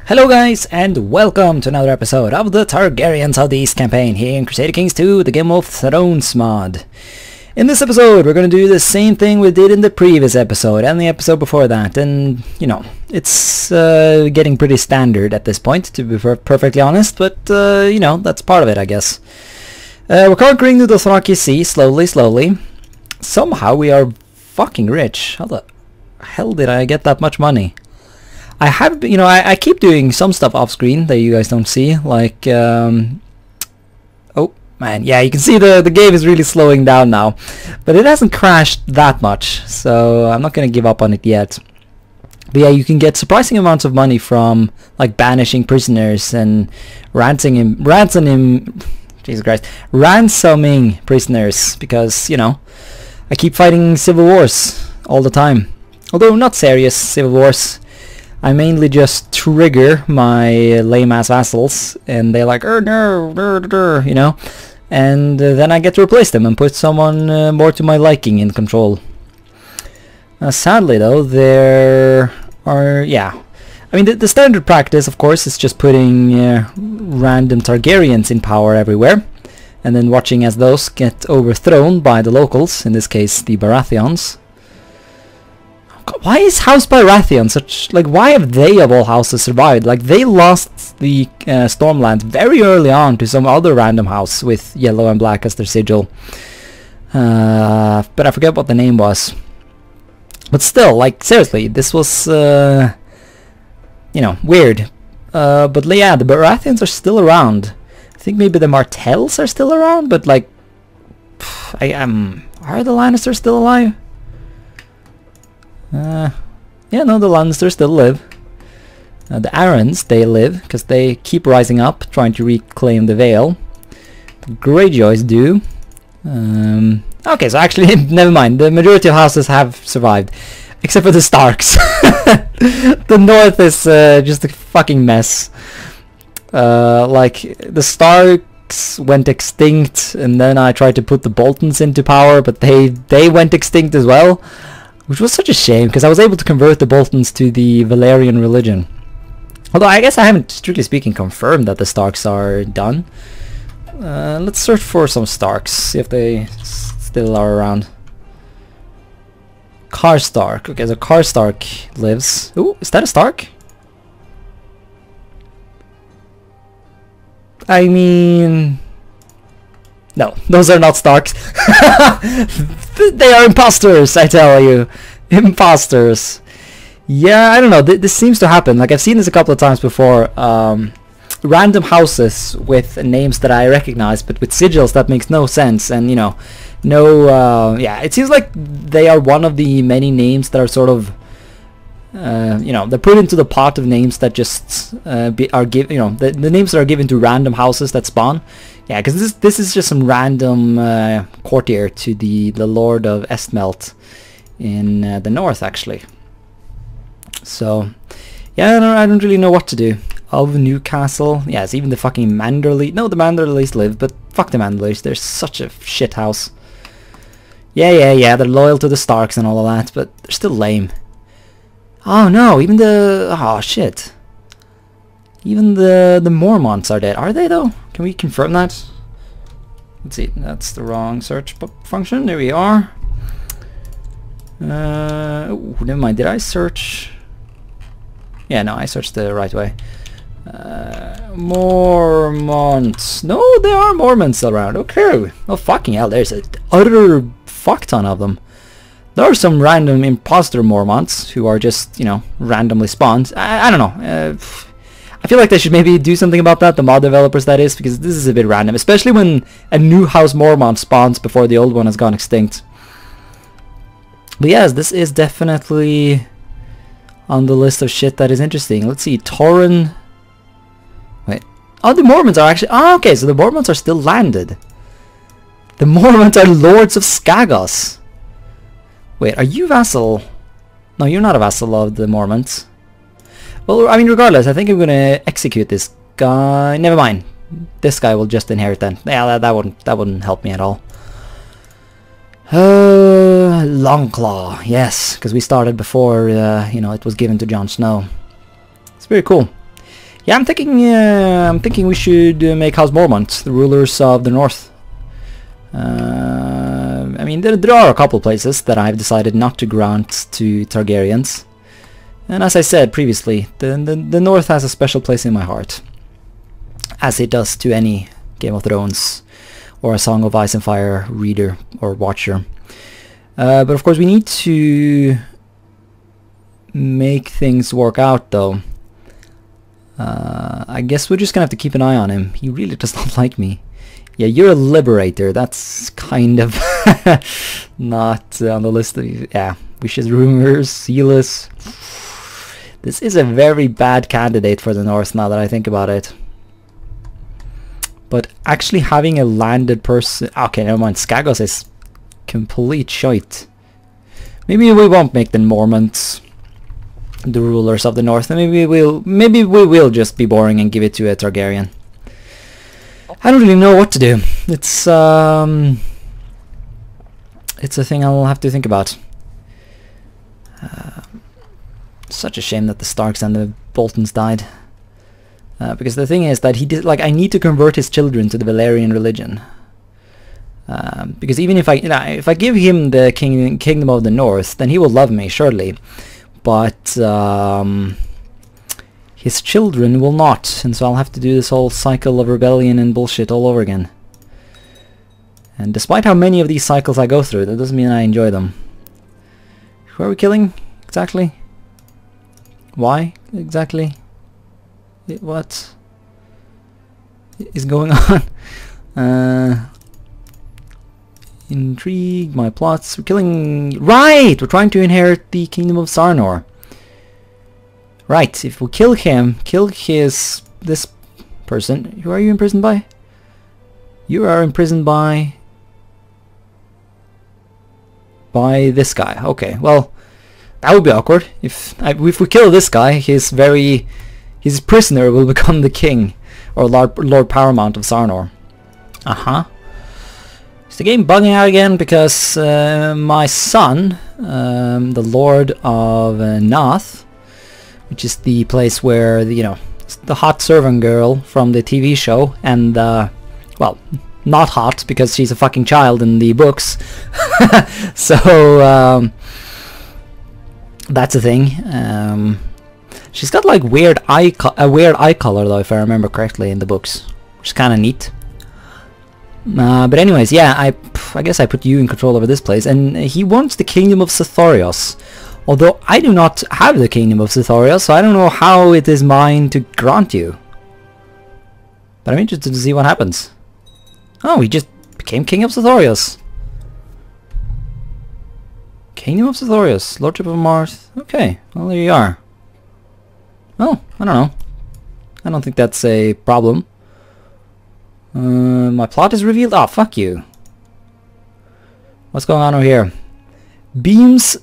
Hello guys, and welcome to another episode of the Targaryen Southeast campaign here in Crusader Kings 2, the Game of Thrones mod. In this episode, we're going to do the same thing we did in the previous episode and the episode before that, and, you know, it's getting pretty standard at this point, to be perfectly honest, but, you know, that's part of it, I guess. We're conquering the Dothraki Sea, slowly. Somehow we are fucking rich. How the hell did I get that much money? I have, you know, I keep doing some stuff off screen that you guys don't see, like, oh man, yeah, you can see the game is really slowing down now, but it hasn't crashed that much, so I'm not gonna give up on it yet. But yeah, you can get surprising amounts of money from, like, banishing prisoners and ransoming prisoners, because, you know, I keep fighting civil wars all the time, although not serious civil wars. I mainly just trigger my lame-ass vassals, and they're like, you know, and then I get to replace them and put someone more to my liking in control. Sadly, though, there are, yeah, I mean, the standard practice, of course, is just putting random Targaryens in power everywhere, and then watching as those get overthrown by the locals, in this case, the Baratheons. Why is House Baratheon such, like, why have they of all houses survived? Like, they lost the Stormlands very early on to some other random house with yellow and black as their sigil. But I forget what the name was. But still, like, seriously, this was, you know, weird. But yeah, the Baratheons are still around. I think maybe the Martells are still around, but, like, are the Lannisters still alive? Yeah, no, the Lannisters still live. The Arryns, they live, because they keep rising up, trying to reclaim the Vale. The Greyjoys do. Okay, so actually, never mind. The majority of houses have survived, except for the Starks. The North is just a fucking mess. Like, the Starks went extinct, and then I tried to put the Boltons into power, but they went extinct as well. Which was such a shame, because I was able to convert the Boltons to the Valyrian religion. Although I guess I haven't, strictly speaking, confirmed that the Starks are done. Let's search for some Starks, see if they still are around. Karstark. Okay, so Karstark lives. Ooh, is that a Stark? I mean... no, those are not Starks. They are imposters, I tell you. Imposters. Yeah, I don't know. This seems to happen. Like, I've seen this a couple of times before. Random houses with names that I recognize, but with sigils that makes no sense. And, you know, no... yeah, it seems like they are one of the many names that are sort of... you know, they're put into the pot of names that just are given, you know, the names that are given to random houses that spawn. Yeah, because this is just some random courtier to the Lord of Estmelt in the north, actually. So, yeah, I don't really know what to do. Of Newcastle, yeah, it's even the fucking Manderly. No, the Manderlys live, but fuck the Manderlys. They're such a shit house. Yeah, they're loyal to the Starks and all of that, but they're still lame. Oh no, even the... oh shit. Even the Mormonts are dead. Are they though? Can we confirm that? Let's see, that's the wrong search function. There we are. Oh, never mind, did I search? Yeah, no, I searched the right way. Mormonts. No, there are Mormons around. Okay. Oh fucking hell, there's a utter fuck ton of them. There are some random imposter Mormonts who are just, you know, randomly spawned. I don't know. I feel like they should maybe do something about that, the mod developers that is, because this is a bit random, especially when a new house Mormont spawns before the old one has gone extinct. But yes, this is definitely on the list of shit that is interesting. Let's see, Torren... wait. Oh, the Mormons are actually... oh, okay, so the Mormons are still landed. The Mormons are Lords of Skagos. Wait, are you vassal? No, you're not a vassal of the Mormons. Well, I mean, regardless, I think I'm gonna execute this guy. Never mind. This guy will just inherit then. Yeah, that wouldn't help me at all. Longclaw, yes, because we started before, you know, it was given to Jon Snow. It's very cool. Yeah, I'm thinking we should make House Mormont the rulers of the North. I mean, there are a couple places that I've decided not to grant to Targaryens. And as I said previously, the North has a special place in my heart. As it does to any Game of Thrones or A Song of Ice and Fire reader or watcher. But of course we need to make things work out though. I guess we're just gonna have to keep an eye on him. He really does not like me. Yeah, you're a liberator. That's kind of not on the list of... Yeah, wishes, rumors, sealess. This is a very bad candidate for the North now that I think about it. But actually having a landed person... Okay, never mind. Skagos is complete shite. Maybe we won't make the Mormonts the rulers of the North. Maybe we will just be boring and give it to a Targaryen. I don't really know what to do. It's a thing I'll have to think about. Such a shame that the Starks and the Boltons died. Because the thing is that he did, like, I need to convert his children to the Valyrian religion. Because even if I give him the kingdom of the North, then he will love me surely. But his children will not, and so I'll have to do this whole cycle of rebellion and bullshit all over again. And despite how many of these cycles I go through, that doesn't mean I enjoy them. Who are we killing exactly? Why exactly? What is going on? Intrigue, my plots. We're killing... Right! We're trying to inherit the kingdom of Sarnor. Right, if we kill him, kill this person. Who are you imprisoned by? You are imprisoned by this guy. Okay, well, that would be awkward. If we kill this guy, his prisoner will become the king, or Lord Paramount of Sarnor. Is the game bugging out again? Because my son, the Lord of Nath, which is the place where the hot servant girl from the TV show, and well, not hot because she's a fucking child in the books. So that's a thing. She's got like a weird eye color though, if I remember correctly, in the books, which is kind of neat. But anyways, yeah, I guess I put you in control over this place, and he wants the kingdom of Sithorios. Although I do not have the kingdom of Sithorios, so I don't know how it is mine to grant you. But I'm interested to see what happens. Oh, he just became king of Sithorios. Kingdom of Sithorios, Lordship of Marth. Okay, well there you are. Well, I don't know. I don't think that's a problem. My plot is revealed? Oh, fuck you. What's going on over here? Beams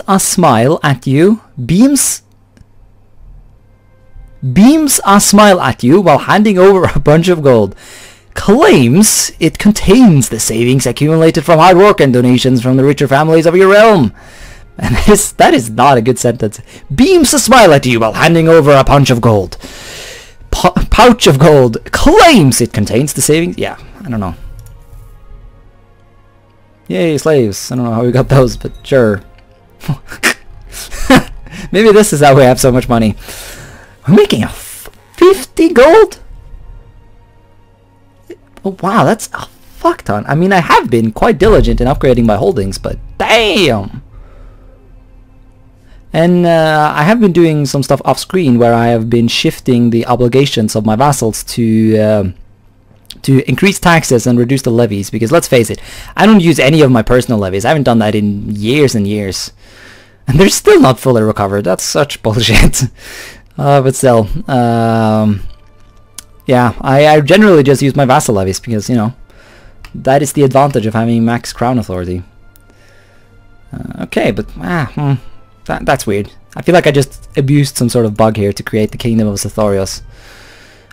a smile at you. Beams a smile at you while handing over a bunch of gold. Claims it contains the savings accumulated from hard work and donations from the richer families of your realm. And that is not a good sentence. Beams a smile at you while handing over a punch of gold. Pouch of gold. Claims it contains the savings. Yeah, I don't know. Yay, slaves. I don't know how we got those, but sure. Maybe this is how we have so much money. We're making a 50 gold? Oh wow, that's a fuck ton. I mean, I have been quite diligent in upgrading my holdings, but damn! And I have been doing some stuff off screen where I have been shifting the obligations of my vassals to increase taxes and reduce the levies, because let's face it, I don't use any of my personal levies. I haven't done that in years and years. And they're still not fully recovered. That's such bullshit. But still, yeah, I generally just use my vassal levies because, you know, that is the advantage of having max crown authority. Okay, but that's weird. I feel like I just abused some sort of bug here to create the kingdom of Sithorios.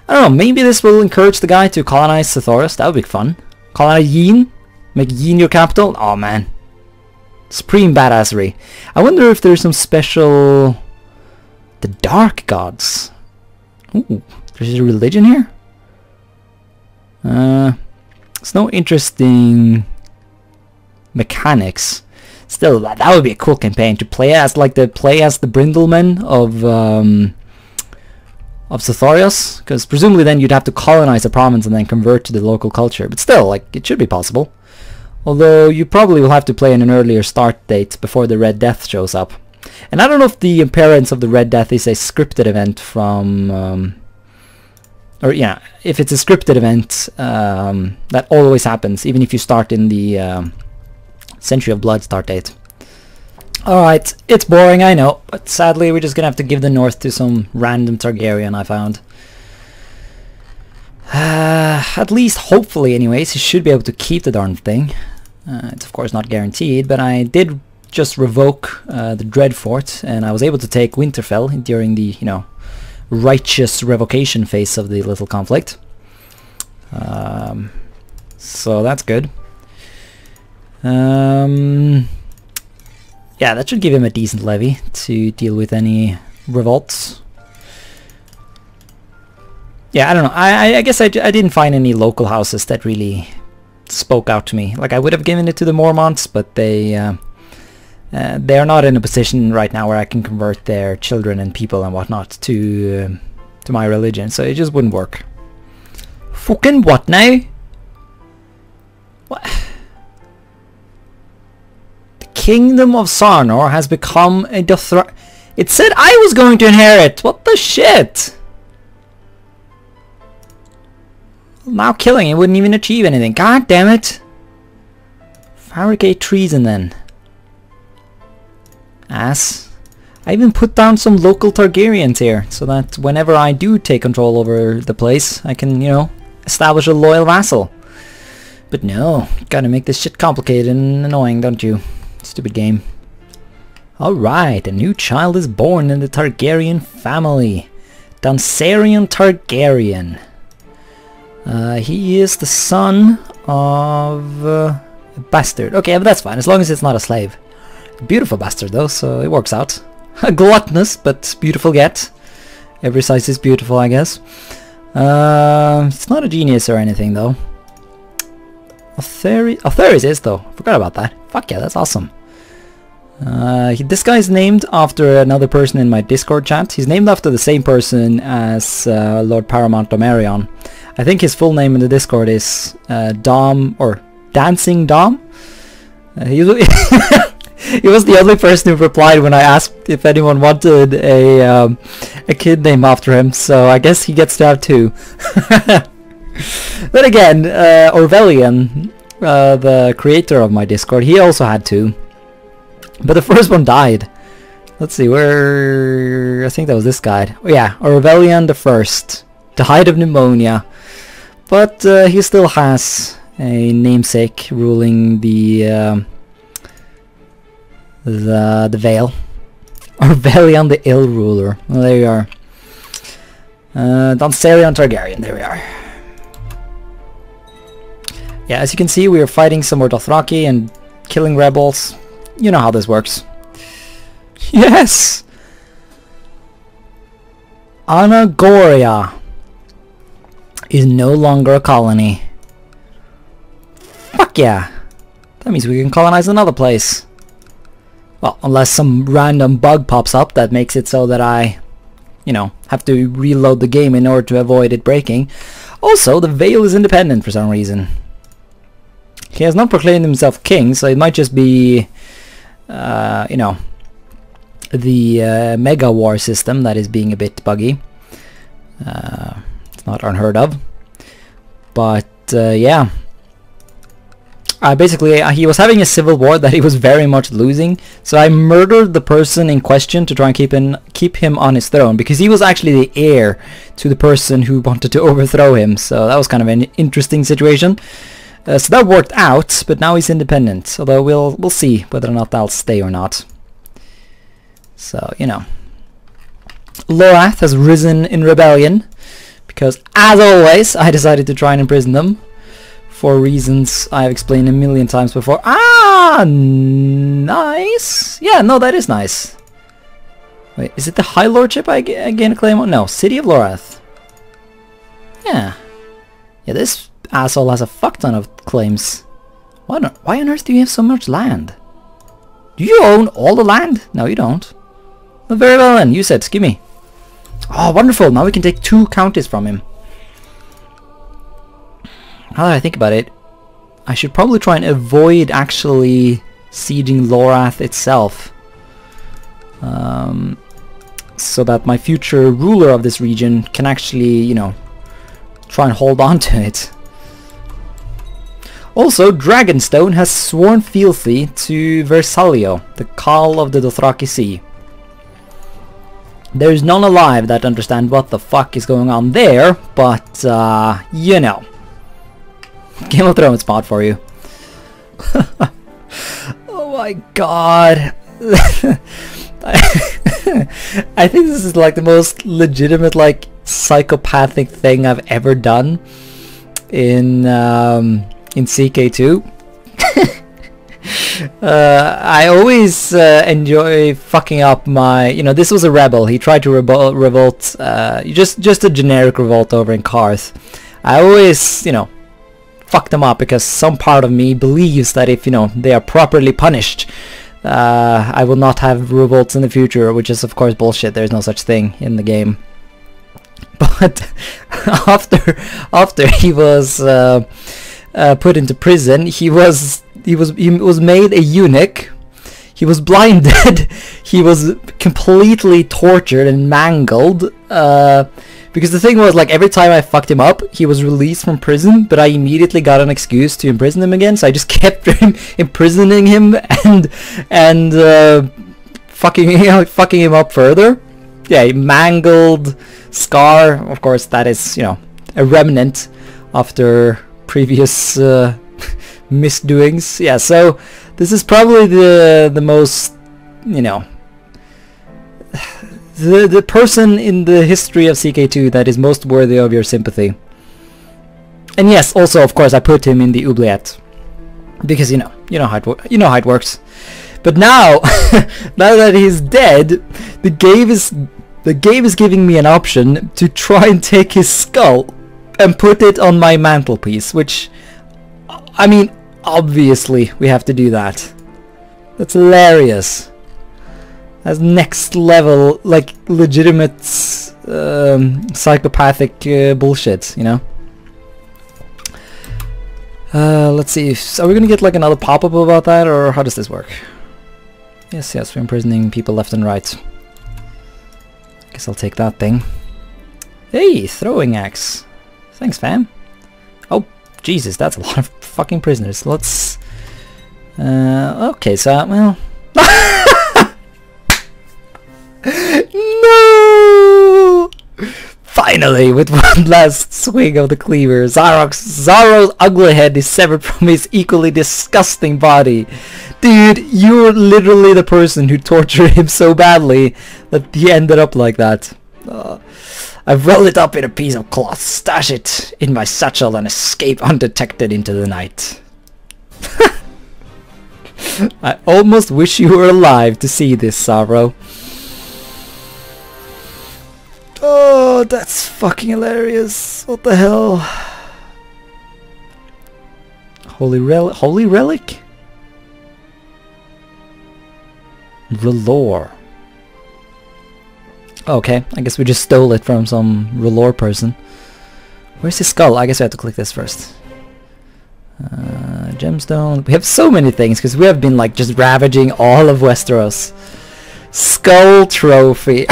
I don't know, maybe this will encourage the guy to colonize Sithorios. That would be fun. Colonize Yin? Make Yin your capital? Oh man. Supreme badassery. I wonder if there's some special... The Dark Gods. Ooh, there's a religion here? It's no interesting mechanics. Still, that would be a cool campaign to play as, like the Brindlemen of Sothorios, because presumably then you'd have to colonize a province and then convert to the local culture. But still, like, it should be possible. Although you probably will have to play in an earlier start date before the Red Death shows up. And I don't know if the appearance of the Red Death is a scripted event from... or yeah, if it's a scripted event, that always happens, even if you start in the Century of Blood start date. Alright, it's boring, I know, but sadly we're just gonna have to give the North to some random Targaryen I found. At least, hopefully anyways, he should be able to keep the darn thing. It's of course not guaranteed, but I did just revoke the Dreadfort, and I was able to take Winterfell during the, you know, righteous revocation phase of the little conflict. So that's good. Yeah, that should give him a decent levy to deal with any revolts. Yeah, I don't know. I guess I didn't find any local houses that really spoke out to me. Like, I would have given it to the Mormonts, but they're not in a position right now where I can convert their children and people and whatnot to my religion, so it just wouldn't work. Fucking what now? What? The Kingdom of Sarnor has become a Dothraki. It said I was going to inherit. What the shit? Now killing it wouldn't even achieve anything. God damn it. Fabricate treason then. Ass. I even put down some local Targaryens here, so that whenever I do take control over the place, I can, you know, establish a loyal vassal. But no, gotta make this shit complicated and annoying, don't you? Stupid game. Alright, a new child is born in the Targaryen family. Dansarian Targaryen. He is the son of a bastard. Okay, but that's fine, as long as it's not a slave. Beautiful bastard though, so it works out. A gluttonous, but beautiful yet. Every size is beautiful, I guess. It's not a genius or anything though. Otheris is though. Forgot about that. Fuck yeah, that's awesome. This guy's named after another person in my Discord chat. He's named after the same person as Lord Paramount Domerion. I think his full name in the Discord is Dom, or Dancing Dom. He was the only person who replied when I asked if anyone wanted a kid name after him, so I guess he gets to have two. But again, Orvelian, the creator of my Discord, he also had two. But the first one died. Let's see, where... I think that was this guy. Oh, yeah, Orvelian the First. Died of pneumonia. But he still has a namesake ruling the Vale. Orvelian the Ill Ruler. Well, there you are. Dansarian Targaryen, there we are. Yeah, as you can see, we are fighting some more Dothraki and killing rebels. You know how this works. Yes! Anagoria is no longer a colony. Fuck yeah! That means we can colonize another place. Well, unless some random bug pops up that makes it so that I, you know, have to reload the game in order to avoid it breaking. Also, the Vale is independent for some reason. He has not proclaimed himself king, so it might just be, you know, the Mega War system that is being a bit buggy. It's not unheard of. But, yeah. Basically, he was having a civil war that he was very much losing, so I murdered the person in question to try and keep him on his throne, because he was actually the heir to the person who wanted to overthrow him, so that was kind of an interesting situation. So that worked out, but now he's independent, although we'll see whether or not that'll stay or not. So, you know. Lorath has risen in rebellion, because, as always, I decided to try and imprison them. For reasons I've explained a million times before. Ah, nice. Yeah, no, that is nice. Wait, is it the High Lordship I gain a claim on? No, City of Lorath. Yeah. Yeah, this asshole has a fuck ton of claims. Why on earth do you have so much land? Do you own all the land? No, you don't. Well, very well then, you said, give me. Oh, wonderful, now we can take 2 counties from him. Now that I think about it, I should probably try and avoid actually sieging Lorath itself. So that my future ruler of this region can actually, you know, try and hold on to it. Also, Dragonstone has sworn fealty to Versalio, the Khal of the Dothraki Sea. There's none alive that understand what the fuck is going on there, but, you know. Game of Thrones spot for you. Oh my god. I think this is like the most legitimate, like, psychopathic thing I've ever done in Ck2. I always enjoy fucking up my, you know, this was a rebel. He tried to revolt, just a generic revolt over in Karth. I always, you know, fuck them up because some part of me believes that if, you know, they are properly punished, I will not have revolts in the future, which is of course bullshit. There's no such thing in the game. But after he was put into prison, he was made a eunuch. He was blinded. He was completely tortured and mangled. Because the thing was, like, every time I fucked him up, he was released from prison, but I immediately got an excuse to imprison him again, so I just kept imprisoning him and fucking him up further. Yeah, mangled, scar. Of course, that is, you know, a remnant after previous misdoings. Yeah, so this is probably the most, you know, the person in the history of Ck2 that is most worthy of your sympathy. And yes, also of course I put him in the oubliette because you know how it works. But now, now that he's dead, the game is giving me an option to try and take his skull and put it on my mantelpiece, which, I mean, obviously we have to do that. That's hilarious. That's next level, like, legitimate psychopathic bullshit, you know? Let's see, are we gonna get like another pop-up about that, or how does this work? Yes, we're imprisoning people left and right. Guess I'll take that thing. Hey, throwing axe. Thanks, fam. Oh, Jesus, that's a lot of fucking prisoners. Let's... okay, so, well... No! Finally, with one last swing of the cleaver, Zarro's ugly head is severed from his equally disgusting body. Dude, you're literally the person who tortured him so badly that he ended up like that. I've rolled it up in a piece of cloth, stash it in my satchel, and escape undetected into the night. I almost wish you were alive to see this, Zarro. Oh, that's fucking hilarious. What the hell? Holy relic? Relore. Okay, I guess we just stole it from some Relore person. Where's his skull? I guess we have to click this first. Gemstone. We have so many things because we have been like just ravaging all of Westeros. Skull trophy.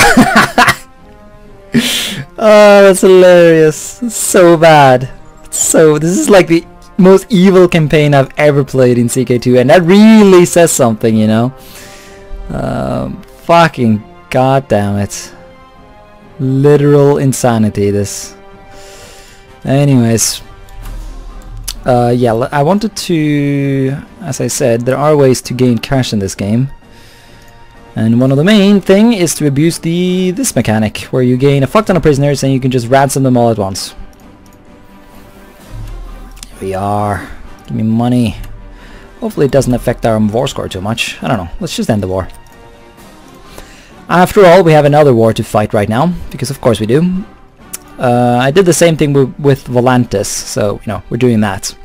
Oh, that's hilarious. It's so bad. So this is like the most evil campaign I've ever played in Ck2, and that really says something, you know. Fucking goddamn it. Literal insanity, this. Anyways. Yeah, I wanted to, as I said, there are ways to gain cash in this game. And one of the main thing is to abuse this mechanic, where you gain a fuck ton of prisoners and you can just ransom them all at once. Here we are. Give me money. Hopefully it doesn't affect our war score too much. I don't know. Let's just end the war. After all, we have another war to fight right now, because of course we do. I did the same thing with Volantis, so, you know, we're doing that.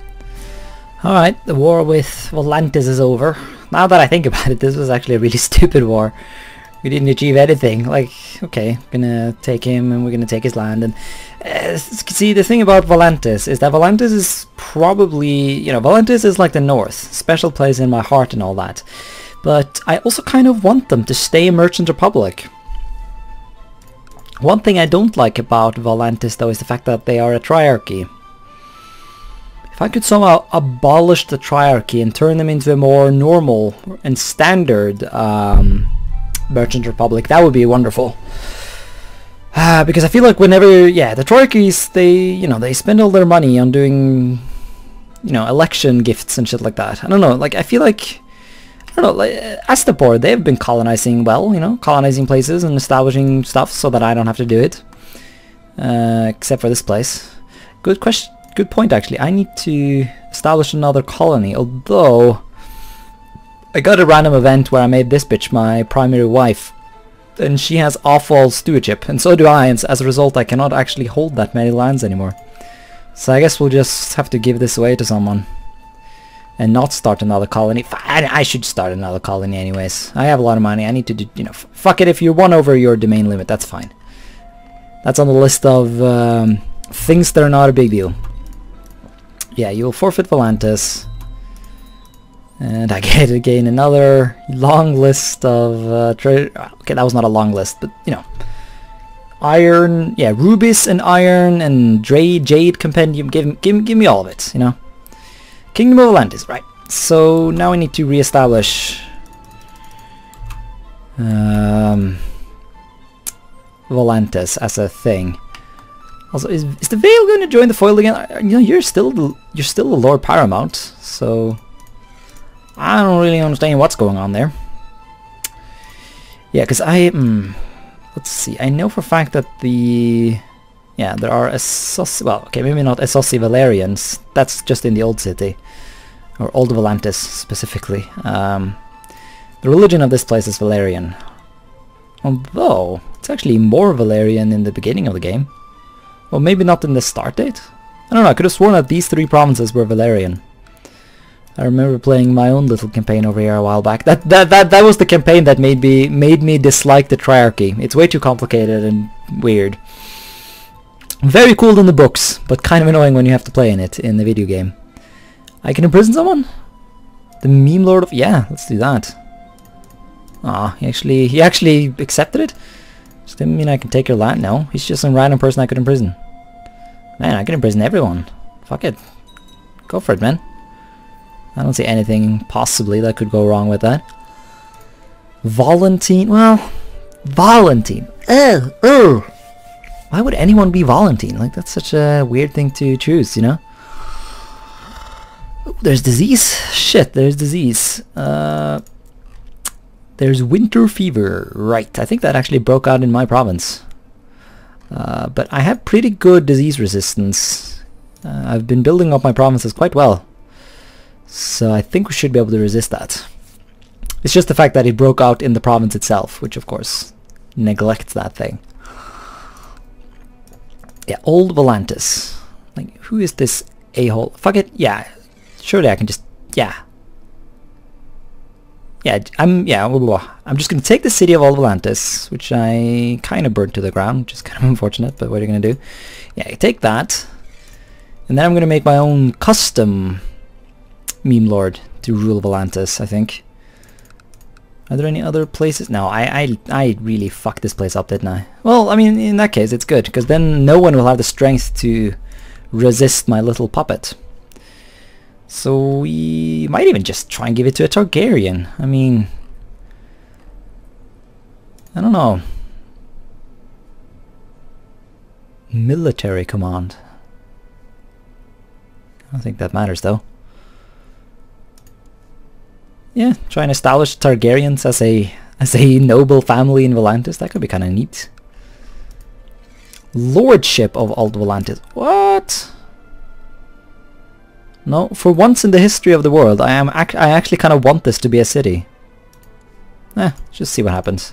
Alright, the war with Volantis is over. Now that I think about it, this was actually a really stupid war. We didn't achieve anything. Like, okay, gonna take him and we're gonna take his land. And see, the thing about Volantis is that Volantis is probably, you know, Volantis is like the North, special place in my heart and all that. But I also kind of want them to stay a merchant republic. One thing I don't like about Volantis though is the fact that they are a triarchy. If I could somehow abolish the triarchy and turn them into a more normal and standard merchant republic, that would be wonderful. Because I feel like whenever, yeah, the triarchies, they spend all their money on doing, you know, election gifts and shit like that. I don't know, like, I feel like, I don't know, like, Astapor, they've been colonizing well, you know, colonizing places and establishing stuff so that I don't have to do it. Except for this place. Good question. Good point, actually. I need to establish another colony, although I got a random event where I made this bitch my primary wife, and she has awful stewardship, and so do I, and as a result I cannot actually hold that many lands anymore. So I guess we'll just have to give this away to someone and not start another colony. I should start another colony anyways. I have a lot of money. I need to do, you know, fuck it, if you're one over your domain limit, that's fine. That's on the list of things that are not a big deal. Yeah, you'll forfeit Volantis. And I get to gain another long list of okay, that was not a long list, but you know, iron, yeah, rubies and iron and jade compendium. Give me all of it, you know. Kingdom of Volantis, right? So now we need to reestablish Volantis as a thing. Also, is the Vale going to join the foil again? You know, you're still the Lord Paramount, so I don't really understand what's going on there. Yeah, because let's see. I know for a fact that there are Essos, well, okay, maybe not Essos Valyrians. That's just in the Old City, or Old Valantis specifically. The religion of this place is Valyrian, although it's actually more Valyrian in the beginning of the game. Well, maybe not in the start date. I don't know. I could have sworn that these three provinces were Valyrian. I remember playing my own little campaign over here a while back. That was the campaign that made me dislike the triarchy. It's way too complicated and weird. Very cool in the books, but kind of annoying when you have to play in it in the video game. I can imprison someone? The meme lord of... Yeah, let's do that. Ah, he actually accepted it? Does that mean I can take your land? No, he's just some random person I could imprison. Man, I can imprison everyone. Fuck it. Go for it, man. I don't see anything possibly that could go wrong with that. Volantine? Well, Volantine. Ugh. Why would anyone be Volantine? Like, that's such a weird thing to choose, you know? Ooh, there's disease. Shit, there's disease. There's winter fever. Right, I think that actually broke out in my province. But I have pretty good disease resistance. I've been building up my provinces quite well. So I think we should be able to resist that. It's just the fact that it broke out in the province itself, which of course neglects that thing. Yeah, Old Volantis. Like, who is this a-hole? Fuck it, yeah. Surely I can just, yeah. I'm just gonna take the city of Old Valantis, which I kind of burnt to the ground, which is kind of unfortunate, but what are you gonna do? Yeah, I take that, and then I'm gonna make my own custom meme lord to rule Volantis, I think. Are there any other places? No, I really fucked this place up, didn't I? Well, I mean, in that case, it's good, because then no one will have the strength to resist my little puppet. So we might even just try and give it to a Targaryen. I mean, I don't know. Military command. I don't think that matters though. Yeah, try and establish Targaryens as a noble family in Volantis. That could be kind of neat. Lordship of Old Valantis. What? No, for once in the history of the world, I actually kind of want this to be a city. Just see what happens.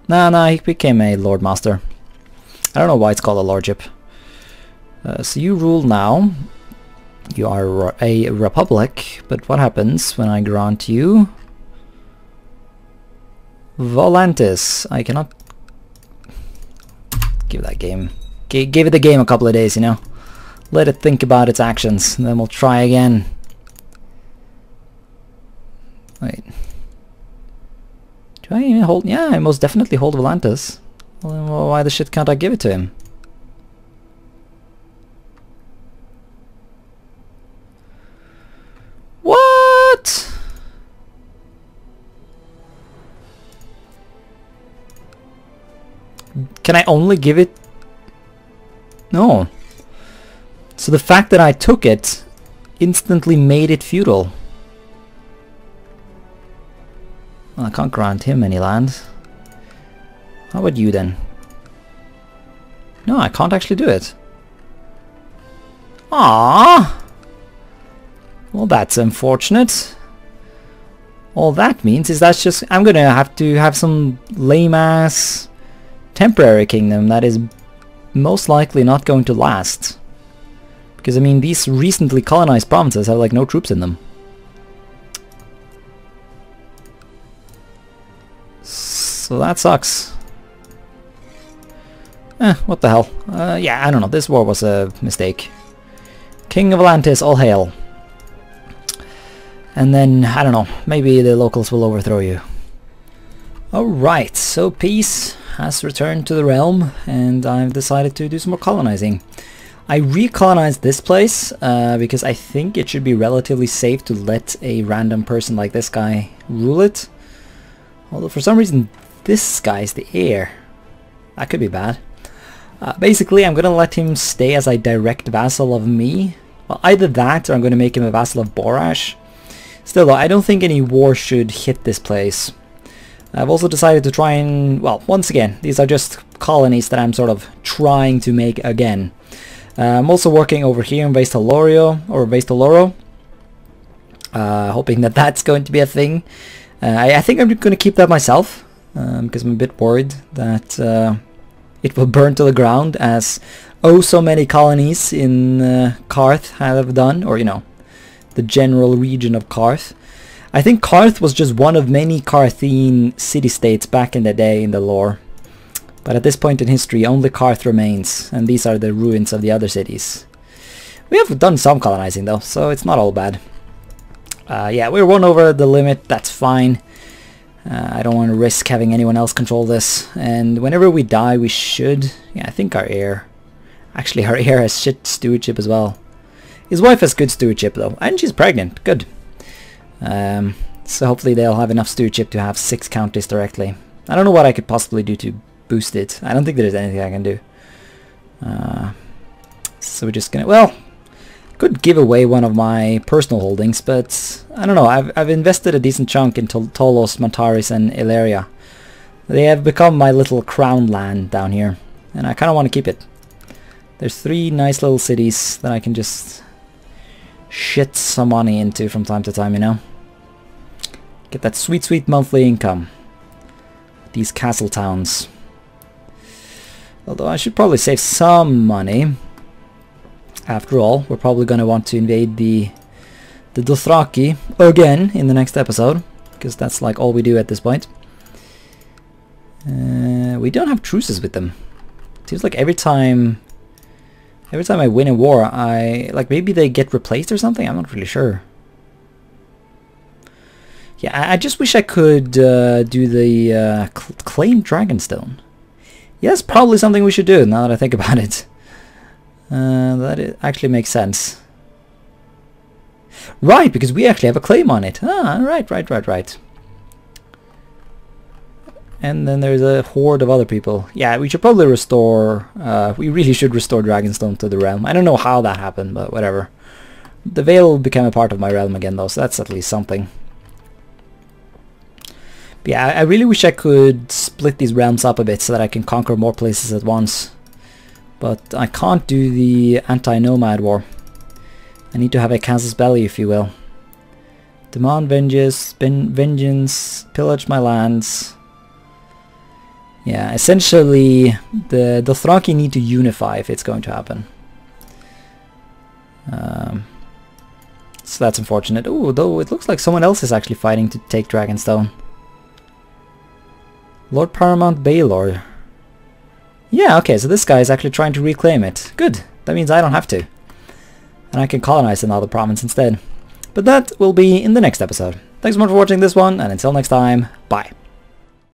Nah, he became a Lord Master. I don't know why it's called a lordship. So you rule now. You are a republic, but what happens when I grant you Volantis? I cannot give that game. Give it the game a couple of days, you know. Let it think about its actions, and then we'll try again. Wait. Do I even hold? Yeah, I most definitely hold Volantis. Well, then why the shit can't I give it to him? What? Can I only give it? No. So the fact that I took it instantly made it feudal. Well, I can't grant him any land. How about you then? No, I can't actually do it. Ah. Well, that's unfortunate. All that means is that's just I'm gonna have to have some lame-ass temporary kingdom that is most likely not going to last. Because I mean, these recently colonized provinces have like no troops in them. So that sucks. What the hell? Yeah, I don't know. This war was a mistake. King of Volantis, all hail. And then, I don't know, maybe the locals will overthrow you. Alright, so peace has returned to the realm, and I've decided to do some more colonizing. I recolonized this place because I think it should be relatively safe to let a random person like this guy rule it. Although for some reason this guy's the heir. That could be bad. Basically, I'm going to let him stay as a direct vassal of me. Well, either that or I'm going to make him a vassal of Borash. Still though, I don't think any war should hit this place. I've also decided to try and, well, once again, these are just colonies that I'm sort of trying to make again. I'm also working over here in Valyria, or Valyria, hoping that that's going to be a thing. I think I'm going to keep that myself, because I'm a bit worried that it will burn to the ground, as oh so many colonies in Qarth have done, or you know, the general region of Qarth. I think Qarth was just one of many Qarthine city-states back in the day in the lore. But at this point in history, only Qarth remains, and these are the ruins of the other cities. We have done some colonizing though, so it's not all bad. Yeah, we're one over the limit, that's fine. I don't want to risk having anyone else control this, and whenever we die we should... Yeah, I think our heir... Actually, our heir has shit stewardship as well. His wife has good stewardship though, and she's pregnant, good. So hopefully they'll have enough stewardship to have 6 counties directly. I don't know what I could possibly do to boost it. I don't think there's anything I can do. So we're just gonna... Well, could give away one of my personal holdings, but I don't know. I've invested a decent chunk into Tolos, Montaris, and Illyria. They have become my little crown land down here, and I kind of want to keep it. There's 3 nice little cities that I can just shit some money into from time to time, you know. Get that sweet, sweet monthly income. These castle towns. Although I should probably save some money. After all, we're probably going to want to invade the Dothraki again in the next episode, because that's like all we do at this point. We don't have truces with them. It seems like every time I win a war, maybe they get replaced or something. I'm not really sure. Yeah, I just wish I could do the claim Dragonstone. Yeah, that's probably something we should do now that I think about it. Actually makes sense. Right, because we actually have a claim on it. Ah, right. And then there's a horde of other people. Yeah, we should probably restore... we really should restore Dragonstone to the realm. I don't know how that happened, but whatever. The Vale became a part of my realm again though, so that's at least something. But yeah, I really wish I could split these realms up a bit so that I can conquer more places at once. But I can't do the anti-nomad war. I need to have a casus belli, if you will. Demand vengeance, pillage my lands. Yeah, essentially the Dothraki need to unify if it's going to happen. So that's unfortunate. Ooh, though it looks like someone else is actually fighting to take Dragonstone. Lord Paramount Baelor. Yeah, okay, so this guy is actually trying to reclaim it. Good, that means I don't have to. And I can colonize another province instead. But that will be in the next episode. Thanks so much for watching this one, and until next time, bye.